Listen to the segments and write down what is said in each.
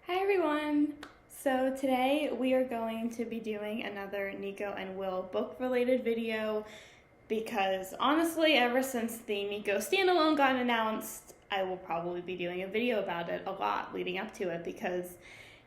Hi everyone! So today we are going to be doing another Nico and Will book related video because honestly ever since the Nico standalone got announced, I will probably be doing a video about it a lot leading up to it because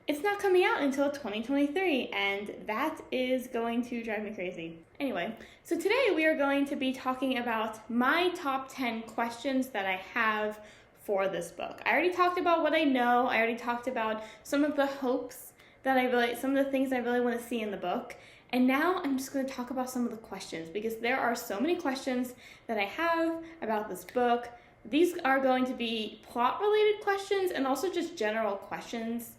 it's not coming out until 2023 and that is going to drive me crazy. Anyway, so today we are going to be talking about my top 10 questions that I have for this book. I already talked about what I know. I already talked about some of the hopes that some of the things I really want to see in the book. And now I'm just going to talk about some of the questions because there are so many questions that I have about this book. These are going to be plot related questions and also just general questions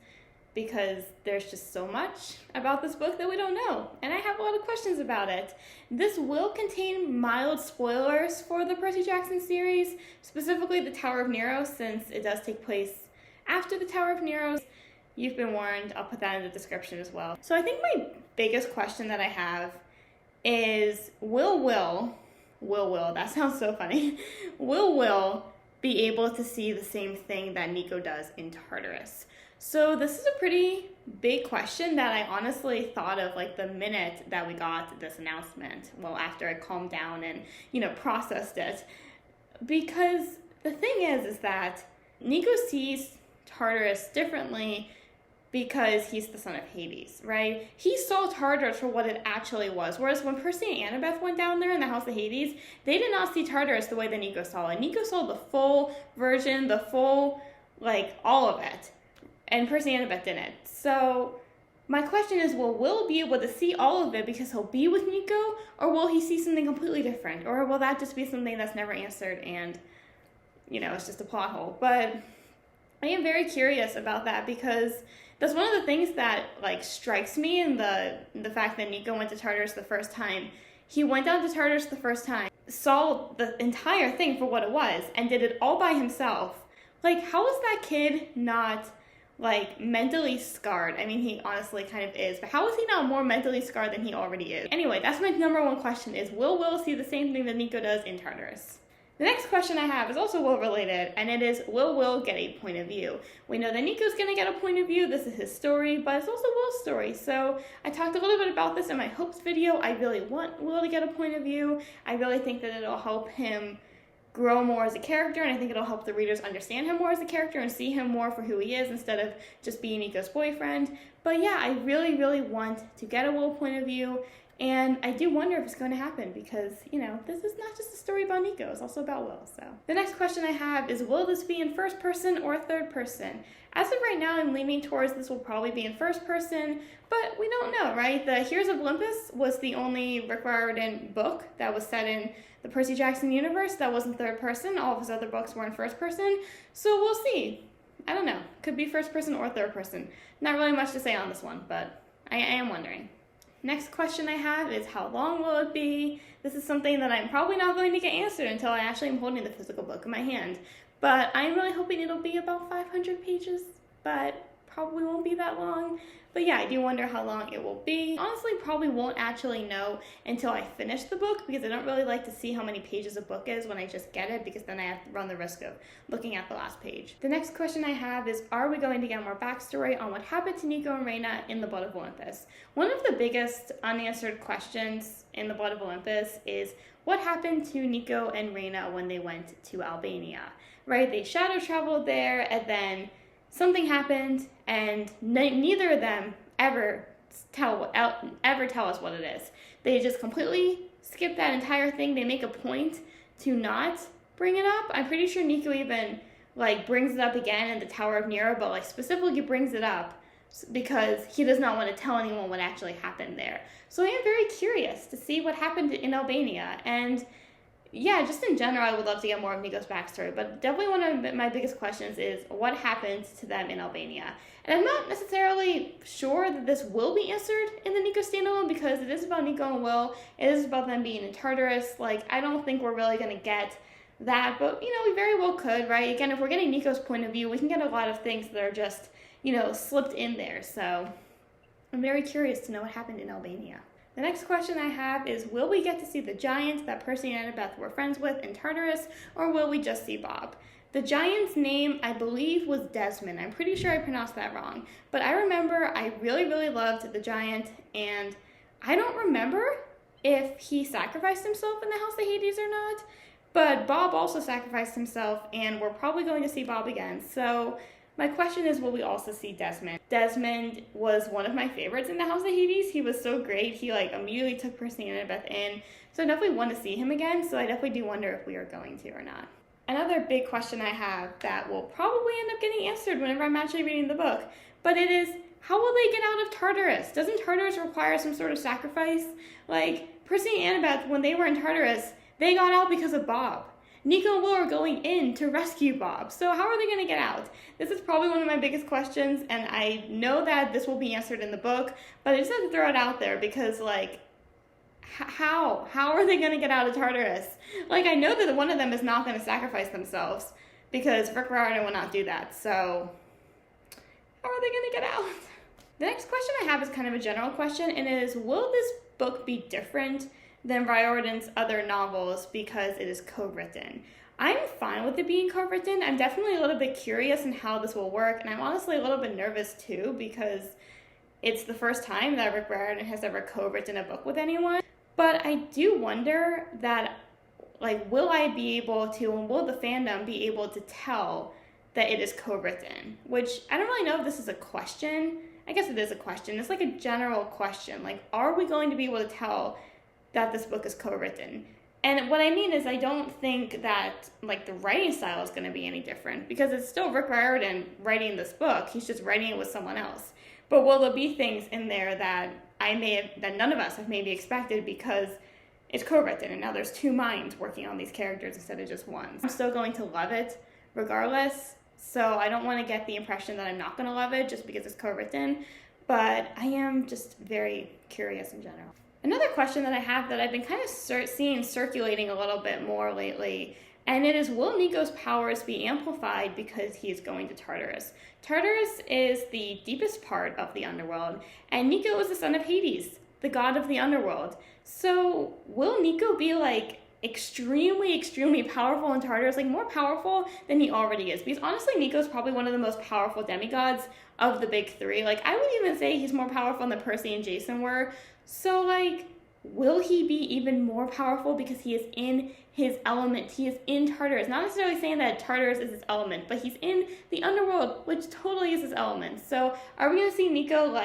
because there's just so much about this book that we don't know, and I have a lot of questions about it. This will contain mild spoilers for the Percy Jackson series, specifically the Tower of Nero, since it does take place after the Tower of Nero. You've been warned, I'll put that in the description as well. So I think my biggest question that I have is, will, that sounds so funny, will be able to see the same thing that Nico does in Tartarus? So this is a pretty big question that I honestly thought of like the minute that we got this announcement. Well, after I calmed down and, processed it. Because the thing is that Nico sees Tartarus differently because he's the son of Hades, right? He saw Tartarus for what it actually was. Whereas when Percy and Annabeth went down there in the House of Hades, they did not see Tartarus the way that Nico saw it. Nico saw the full version, the full, all of it. And Percy and Annabeth didn't. So my question is, will Will be able to see all of it because he'll be with Nico? Or will he see something completely different? Or will that just be something that's never answered and, it's just a plot hole? But I am very curious about that because that's one of the things that, strikes me in the fact that Nico went to Tartarus the first time. He went down to Tartarus the first time, saw the entire thing for what it was, and did it all by himself. How is that kid not mentally scarred? I mean, he honestly kind of is, but how is he not more mentally scarred than he already is? Anyway, that's my number one question is, will Will see the same thing that Nico does in Tartarus? The next question I have is also Will related, and it is, will Will get a point of view? We know that Nico's gonna get a point of view, this is his story, but it's also Will's story. So I talked a little bit about this in my hopes video. I really want Will to get a point of view. I really think that it'll help him grow more as a character, and I think it'll help the readers understand him more as a character and see him more for who he is instead of just being Nico's boyfriend. But yeah, I really, really want to get a Will point of view, and I do wonder if it's going to happen because, this is not just a story about Nico, it's also about Will. So the next question I have is, will this be in first person or third person? As of right now, I'm leaning towards this will probably be in first person, but we don't know, right? The Heroes of Olympus was the only Rick Riordan book that was set in the Percy Jackson universe that wasn't third person. All of his other books were in first person, so we'll see. I don't know. Could be first person or third person. Not really much to say on this one, but I am wondering. Next question I have is, how long will it be? This is something that I'm probably not going to get answered until I actually am holding the physical book in my hand. But I'm really hoping it'll be about 500 pages, but probably won't be that long. But yeah, I do wonder how long it will be. Honestly, probably won't actually know until I finish the book because I don't really like to see how many pages a book is when I just get it because then I have to run the risk of looking at the last page. The next question I have is, are we going to get more backstory on what happened to Nico and Reina in the Blood of Olympus? One of the biggest unanswered questions in the Blood of Olympus is, what happened to Nico and Reina when they went to Albania? Right? They shadow traveled there and then something happened, and neither of them ever tell us what it is. They just completely skip that entire thing. They make a point to not bring it up. I'm pretty sure Nico even brings it up again in the Tower of Nero, but specifically brings it up because he does not want to tell anyone what actually happened there. So I am very curious to see what happened in Albania, and yeah, just in general, I would love to get more of Nico's backstory, but definitely one of my biggest questions is, what happened to them in Albania? And I'm not necessarily sure that this will be answered in the Nico standalone because it is about Nico and Will. It is about them being in Tartarus. I don't think we're really going to get that, but, we very well could, right? Again, if we're getting Nico's point of view, we can get a lot of things that are just, slipped in there. So I'm very curious to know what happened in Albania. The next question I have is, will we get to see the giant that Percy and Annabeth were friends with in Tartarus, or will we just see Bob? The giant's name, I believe, was Desmond. I'm pretty sure I pronounced that wrong. But I remember I really, really loved the giant, and I don't remember if he sacrificed himself in the House of Hades or not. But Bob also sacrificed himself, and we're probably going to see Bob again. So my question is, will we also see Desmond? Desmond was one of my favorites in the House of Hades. He was so great. He immediately took Percy and Annabeth in. So I definitely want to see him again. So I definitely do wonder if we are going to or not. Another big question I have that will probably end up getting answered whenever I'm actually reading the book, but it is, how will they get out of Tartarus? Doesn't Tartarus require some sort of sacrifice? Percy and Annabeth, when they were in Tartarus, they got out because of Bob. Nico and Will are going in to rescue Bob. So how are they going to get out? This is probably one of my biggest questions, and I know that this will be answered in the book, but I just have to throw it out there because, how are they going to get out of Tartarus? I know that one of them is not going to sacrifice themselves because Riordan will not do that. So how are they going to get out? The next question I have is kind of a general question, and it is, will this book be different than Riordan's other novels because it is co-written? I'm fine with it being co-written. I'm definitely a little bit curious in how this will work, and I'm honestly a little bit nervous too because it's the first time that Rick Riordan has ever co-written a book with anyone. But I do wonder that, will I be able to, and will the fandom be able to tell that it is co-written? Which, I don't really know if this is a question. I guess it is a question. It's a general question. Are we going to be able to tell that this book is co-written? And what I mean is, I don't think that, the writing style is going to be any different, because it's still Rick Riordan writing this book. He's just writing it with someone else. But will there be things in there that that none of us have maybe expected because it's co-written and now there's two minds working on these characters instead of just one? I'm still going to love it regardless, so I don't want to get the impression that I'm not going to love it just because it's co-written, but I am just very curious in general. Another question that I have that I've been kind of seeing circulating a little bit more lately, and it is, will Nico's powers be amplified because he is going to Tartarus? Tartarus is the deepest part of the underworld, and Nico is the son of Hades, the god of the underworld. So will Nico be extremely, extremely powerful in Tartarus, more powerful than he already is? Because honestly, Nico's probably one of the most powerful demigods of the big three. I would even say he's more powerful than Percy and Jason were. So will he be even more powerful because he is in his element? He is in Tartarus. Not necessarily saying that Tartarus is his element, but he's in the underworld, which totally is his element. So are we going to see Nico,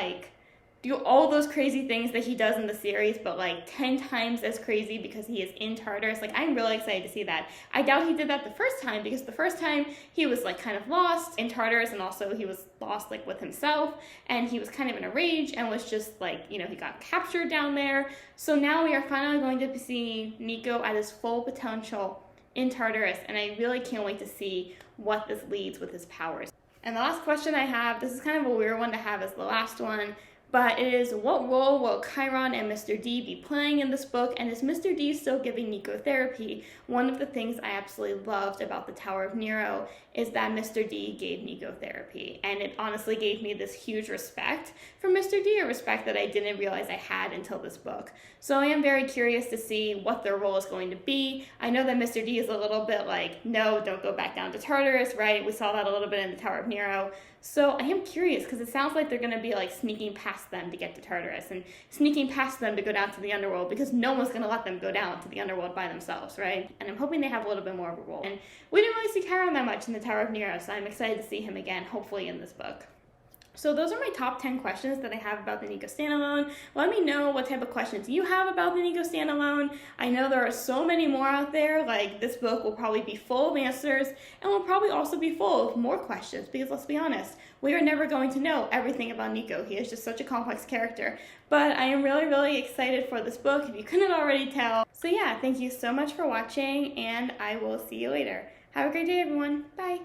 do all those crazy things that he does in the series, but 10 times as crazy because he is in Tartarus? I'm really excited to see that. I doubt he did that the first time, because the first time he was kind of lost in Tartarus, and also he was lost with himself, and he was kind of in a rage and was just he got captured down there. So now we are finally going to see Nico at his full potential in Tartarus, and I really can't wait to see what this leads with his powers. And the last question I have, this is kind of a weird one to have as the last one, but it is, what role will Chiron and Mr. D be playing in this book, and is Mr. D still giving Nico therapy? One of the things I absolutely loved about the Tower of Nero is that Mr. D gave Nico therapy, and it honestly gave me this huge respect for Mr. D, a respect that I didn't realize I had until this book. So I am very curious to see what their role is going to be. I know that Mr. D is a little bit no, don't go back down to Tartarus, right? We saw that a little bit in the Tower of Nero. So I am curious, because it sounds like they're going to be sneaking past them to get to Tartarus, and sneaking past them to go down to the underworld, because no one's going to let them go down to the underworld by themselves, right? And I'm hoping they have a little bit more of a role. And we didn't really see Chiron that much in the Tower of Nero, so I'm excited to see him again, hopefully in this book. So those are my top 10 questions that I have about the Nico standalone. Let me know what type of questions you have about the Nico standalone. I know there are so many more out there. This book will probably be full of answers, and will probably also be full of more questions, because let's be honest, we are never going to know everything about Nico. He is just such a complex character. But I am really, really excited for this book, if you couldn't already tell. So yeah, thank you so much for watching, and I will see you later. Have a great day, everyone. Bye.